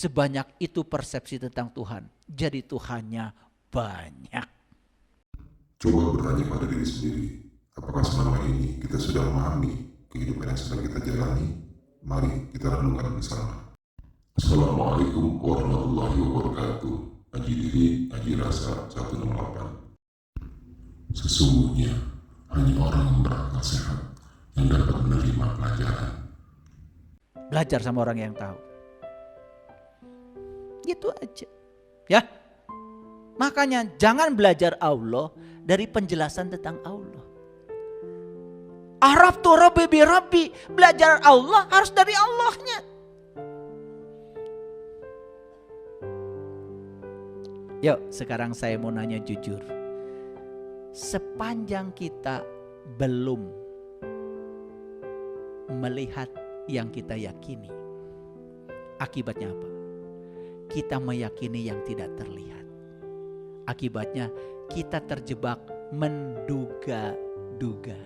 sebanyak itu persepsi tentang Tuhan. Jadi Tuhannya banyak. Coba bertanya pada diri sendiri, apakah selama ini kita sudah memahami kehidupan yang sedang kita jalani? Mari kita renungkan bersama. Assalamualaikum warahmatullahi wabarakatuh. Haji Diri, Haji Rasa 168. Sesungguhnya hanya orang yang berakal sehat yang dapat menerima pelajaran. Belajar sama orang yang tahu. Gitu aja. Ya. Makanya jangan belajar Allah dari penjelasan tentang Allah. Arab tuh Rabbi bi Rabbi. Belajar Allah harus dari Allahnya. Yuk sekarang saya mau nanya jujur. Sepanjang kita belum melihat yang kita yakini, akibatnya apa? Kita meyakini yang tidak terlihat. Akibatnya kita terjebak menduga-duga.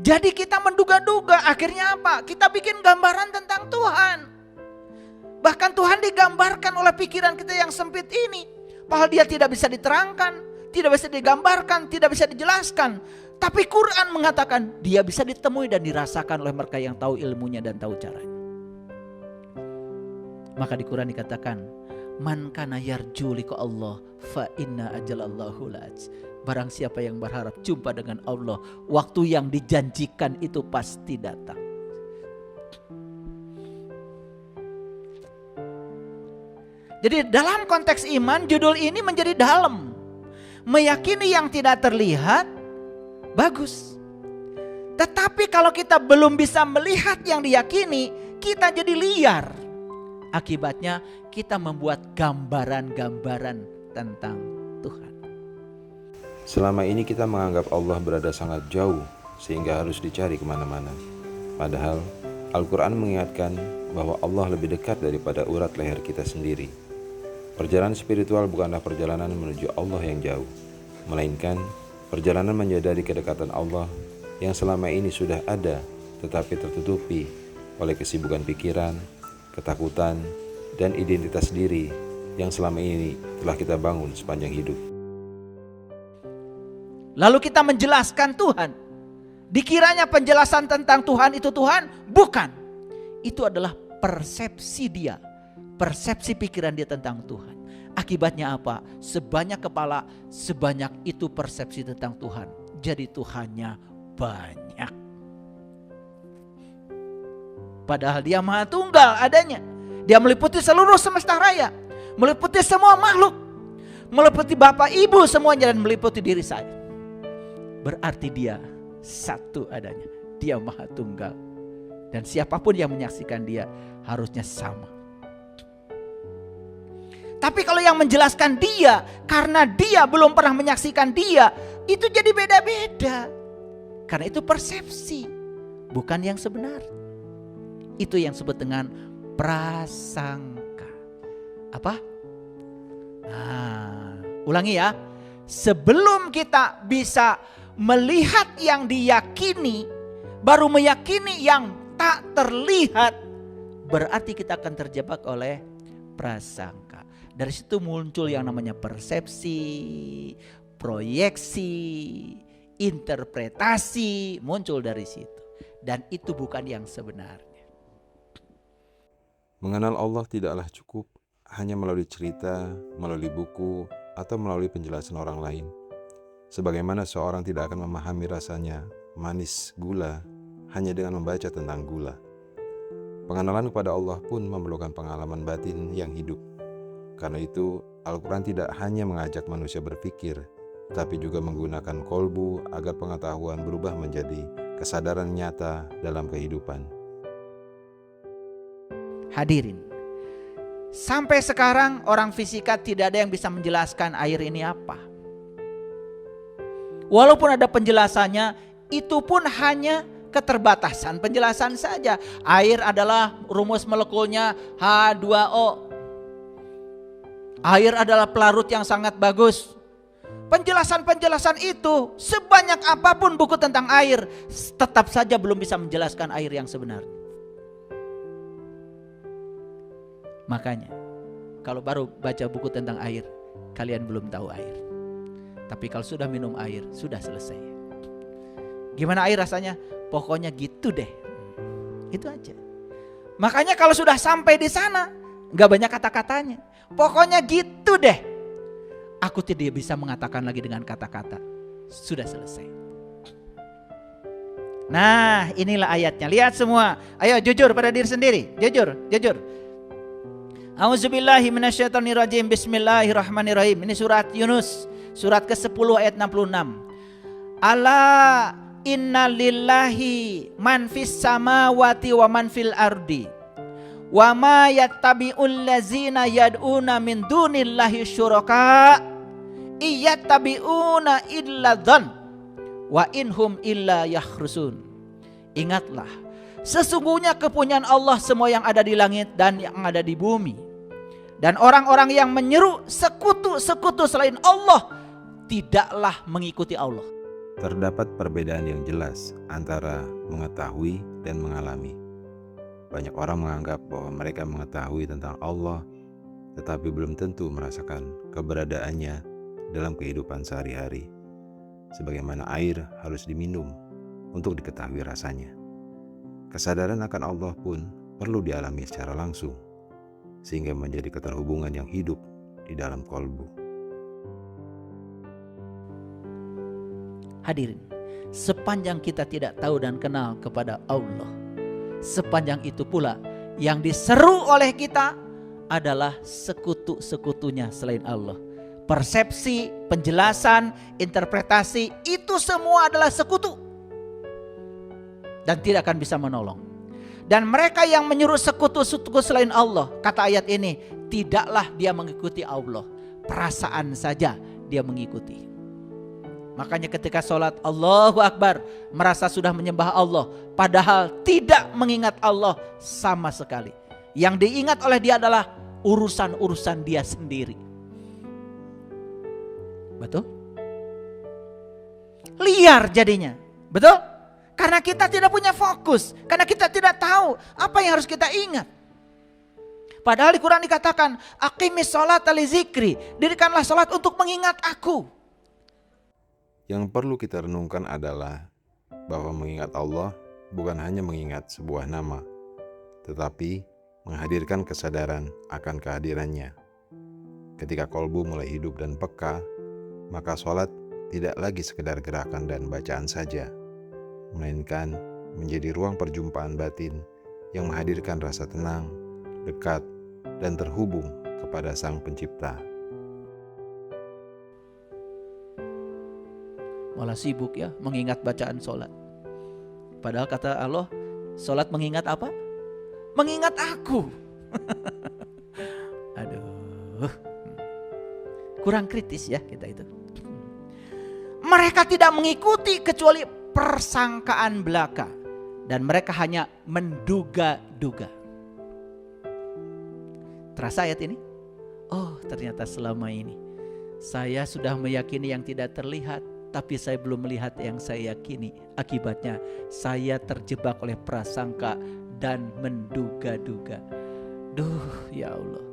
Jadi kita menduga-duga, akhirnya apa? Kita bikin gambaran tentang Tuhan. Bahkan Tuhan digambarkan oleh pikiran kita yang sempit ini. Padahal dia tidak bisa diterangkan, tidak bisa digambarkan, tidak bisa dijelaskan. Tapi Quran mengatakan dia bisa ditemui dan dirasakan oleh mereka yang tahu ilmunya dan tahu caranya. Maka di Quran dikatakan, man kana yarju liqa Allah fa inna ajalallahu la'at. Barang siapa yang berharap jumpa dengan Allah, waktu yang dijanjikan itu pasti datang. Jadi dalam konteks iman, judul ini menjadi dalam. Meyakini yang tidak terlihat, bagus. Tetapi kalau kita belum bisa melihat yang diyakini, kita jadi liar. Akibatnya kita membuat gambaran-gambaran tentang Tuhan. Selama ini kita menganggap Allah berada sangat jauh sehingga harus dicari kemana-mana. Padahal Al-Quran mengingatkan bahwa Allah lebih dekat daripada urat leher kita sendiri. Perjalanan spiritual bukanlah perjalanan menuju Allah yang jauh, melainkan perjalanan menyadari kedekatan Allah yang selama ini sudah ada tetapi tertutupi oleh kesibukan pikiran, ketakutan, dan identitas diri yang selama ini telah kita bangun sepanjang hidup. Lalu kita menjelaskan Tuhan. Dikiranya penjelasan tentang Tuhan itu Tuhan, bukan. Itu adalah persepsi dia, persepsi pikiran dia tentang Tuhan. Akibatnya apa? Sebanyak kepala, sebanyak itu persepsi tentang Tuhan. Jadi Tuhannya banyak. Padahal dia maha tunggal adanya. Dia meliputi seluruh semesta raya, meliputi semua makhluk, meliputi bapak ibu semuanya, dan meliputi diri saya. Berarti dia satu adanya. Dia maha tunggal. Dan siapapun yang menyaksikan dia harusnya sama. Tapi kalau yang menjelaskan dia, karena dia belum pernah menyaksikan dia, itu jadi beda-beda. Karena itu persepsi, bukan yang sebenar. Itu yang disebut dengan prasangka. Apa? Ulangi ya. Sebelum kita bisa melihat yang diyakini, baru meyakini yang tak terlihat, berarti kita akan terjebak oleh prasangka. Dari situ muncul yang namanya persepsi, proyeksi, interpretasi, muncul dari situ. Dan itu bukan yang sebenarnya. Mengenal Allah tidaklah cukup hanya melalui cerita, melalui buku, atau melalui penjelasan orang lain. Sebagaimana seorang tidak akan memahami rasanya manis gula hanya dengan membaca tentang gula. Pengenalan kepada Allah pun memerlukan pengalaman batin yang hidup. Karena itu Al-Quran tidak hanya mengajak manusia berpikir, tapi juga menggunakan kolbu agar pengetahuan berubah menjadi kesadaran nyata dalam kehidupan. Hadirin, sampai sekarang orang fisika tidak ada yang bisa menjelaskan air ini apa. Walaupun ada penjelasannya, itu pun hanya keterbatasan penjelasan saja. Air adalah rumus molekulnya H2O. Air adalah pelarut yang sangat bagus. Penjelasan-penjelasan itu, sebanyak apapun buku tentang air, tetap saja belum bisa menjelaskan air yang sebenarnya. Makanya kalau baru baca buku tentang air, kalian belum tahu air. Tapi kalau sudah minum air, sudah selesai. Gimana air rasanya? Pokoknya gitu deh. Itu aja. Makanya kalau sudah sampai di sana, gak banyak kata-katanya. Pokoknya gitu deh. Aku tidak bisa mengatakan lagi dengan kata-kata. Sudah selesai. Nah, inilah ayatnya. Lihat semua. Ayo jujur pada diri sendiri. Jujur. A'udzubillahi minasyaitonirrajim. Bismillahirrahmanirrahim. Ini surat Yunus, surat ke-10 ayat 66. Ala inna lillahi man fis samawati wa man fil ardi wa ma yattabi'ul ladzina yad'una min dunillahi syuraka iyattabi'una illa dzan wa inhum illa yakhrusun. Ingatlah, sesungguhnya kepunyaan Allah semua yang ada di langit dan yang ada di bumi. Dan orang-orang yang menyeru sekutu-sekutu selain Allah tidaklah mengikuti Allah. Terdapat perbedaan yang jelas antara mengetahui dan mengalami. Banyak orang menganggap bahwa mereka mengetahui tentang Allah, tetapi belum tentu merasakan keberadaannya dalam kehidupan sehari-hari. Sebagaimana air harus diminum untuk diketahui rasanya. Kesadaran akan Allah pun perlu dialami secara langsung, sehingga menjadi keterhubungan yang hidup di dalam kolbu. Hadirin, sepanjang kita tidak tahu dan kenal kepada Allah, sepanjang itu pula yang diseru oleh kita adalah sekutu-sekutunya selain Allah. Persepsi, penjelasan, interpretasi, itu semua adalah sekutu dan tidak akan bisa menolong. Dan mereka yang menyuruh sekutu-sekutu selain Allah, kata ayat ini, tidaklah dia mengikuti Allah, perasaan saja dia mengikuti. Makanya ketika sholat Allahu Akbar, merasa sudah menyembah Allah, padahal tidak mengingat Allah sama sekali. Yang diingat oleh dia adalah urusan-urusan dia sendiri. Betul? Liar jadinya. Betul? Karena kita tidak punya fokus. Karena kita tidak tahu apa yang harus kita ingat. Padahal di Quran dikatakan, aqimis sholata li zikri, dirikanlah sholat untuk mengingat aku. Yang perlu kita renungkan adalah bahwa mengingat Allah bukan hanya mengingat sebuah nama, tetapi menghadirkan kesadaran akan kehadirannya. Ketika kolbu mulai hidup dan peka, maka sholat tidak lagi sekedar gerakan dan bacaan saja, melainkan menjadi ruang perjumpaan batin yang menghadirkan rasa tenang, dekat, dan terhubung kepada Sang Pencipta. Malah sibuk ya mengingat bacaan sholat. Padahal kata Allah, sholat mengingat apa? Mengingat aku. Aduh, kurang kritis ya kita itu. Mereka tidak mengikuti kecuali persangkaan belaka. Dan mereka hanya menduga-duga. Terasa ayat ini? Oh, ternyata selama ini saya sudah meyakini yang tidak terlihat, tapi saya belum melihat yang saya yakini. Akibatnya saya terjebak oleh prasangka dan menduga-duga. Duh ya Allah,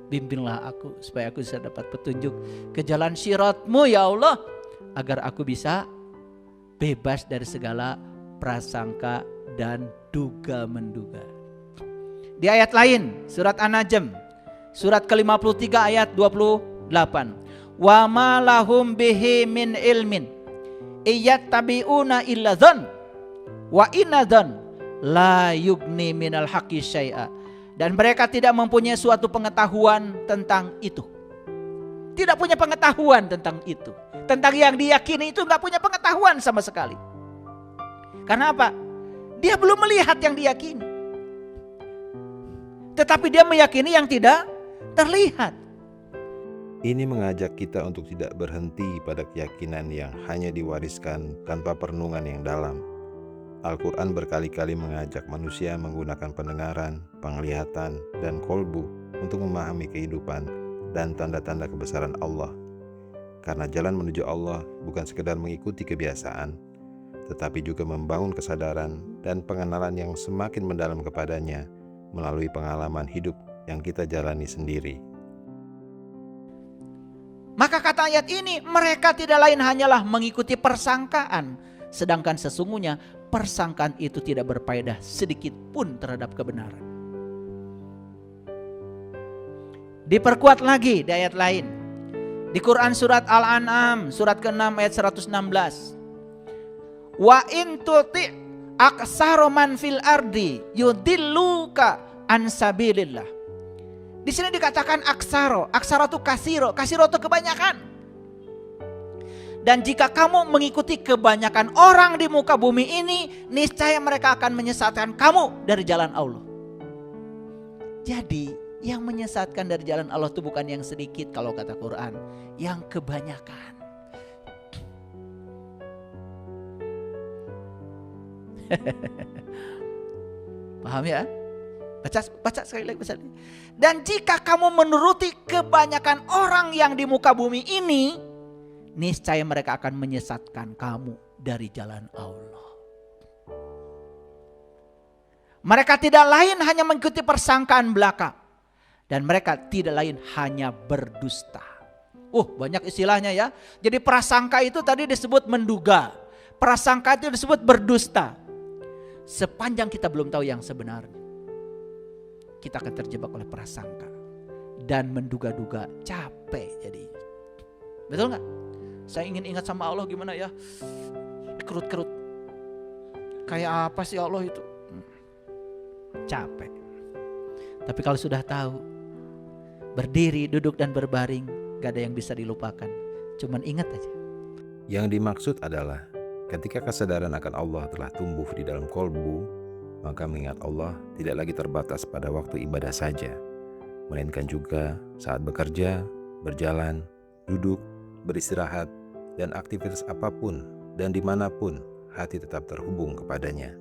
bimbinglah aku supaya aku bisa dapat petunjuk ke jalan Syirat-Mu ya Allah, agar aku bisa bebas dari segala prasangka dan duga-menduga. Di ayat lain, surat An-Najm, surat ke-53 ayat 28. Wa ma lahum bihi min ilmin iyattabi'una illa dzan wa inna dzan la yugni minal haqqi syai'a. Dan mereka tidak mempunyai suatu pengetahuan tentang itu. Tidak punya pengetahuan tentang itu. Tentang yang diyakini itu enggak punya pengetahuan sama sekali. Karena apa? Dia belum melihat yang diyakini. Tetapi dia meyakini yang tidak terlihat. Ini mengajak kita untuk tidak berhenti pada keyakinan yang hanya diwariskan tanpa perenungan yang dalam. Al-Quran berkali-kali mengajak manusia menggunakan pendengaran, penglihatan, dan kolbu untuk memahami kehidupan dan tanda-tanda kebesaran Allah. Karena jalan menuju Allah bukan sekedar mengikuti kebiasaan, tetapi juga membangun kesadaran dan pengenalan yang semakin mendalam kepadanya melalui pengalaman hidup yang kita jalani sendiri. Maka kata ayat ini, mereka tidak lain hanyalah mengikuti persangkaan, sedangkan sesungguhnya persangkaan itu tidak berfaedah sedikit pun terhadap kebenaran. Diperkuat lagi di ayat lain. Di Quran surat Al-An'am surat ke-6 ayat 116. Wa in tuti' aksara man fil ardi yudilluka an sabilillah. Di sini dikatakan aksaro. Aksaro itu kasiro. Kasiro itu kebanyakan. Dan jika kamu mengikuti kebanyakan orang di muka bumi ini, niscaya mereka akan menyesatkan kamu dari jalan Allah. Jadi yang menyesatkan dari jalan Allah itu bukan yang sedikit kalau kata Quran, yang kebanyakan. Paham ya? Baca sekali lagi. Dan jika kamu menuruti kebanyakan orang yang di muka bumi ini, niscaya mereka akan menyesatkan kamu dari jalan Allah. Mereka tidak lain hanya mengikuti persangkaan belaka. Dan mereka tidak lain hanya berdusta. Banyak istilahnya ya. Jadi prasangka itu tadi disebut menduga. Prasangka itu disebut berdusta. Sepanjang kita belum tahu yang sebenarnya, kita akan terjebak oleh prasangka. Dan menduga-duga, capek jadinya. Betul gak? Saya ingin ingat sama Allah gimana ya. Kerut-kerut. Kayak apa sih Allah itu? Capek. Tapi kalau sudah tahu, berdiri, duduk dan berbaring, gak ada yang bisa dilupakan. Cuman ingat aja. Yang dimaksud adalah ketika kesadaran akan Allah telah tumbuh di dalam kolbu, maka mengingat Allah tidak lagi terbatas pada waktu ibadah saja, melainkan juga saat bekerja, berjalan, duduk, beristirahat, dan aktivitas apapun dan dimanapun hati tetap terhubung kepadanya.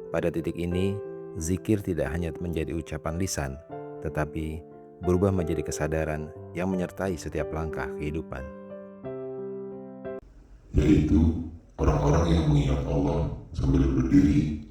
Pada titik ini, zikir tidak hanya menjadi ucapan lisan, tetapi berubah menjadi kesadaran yang menyertai setiap langkah kehidupan. Yaitu orang-orang yang mengingat Allah sambil berdiri,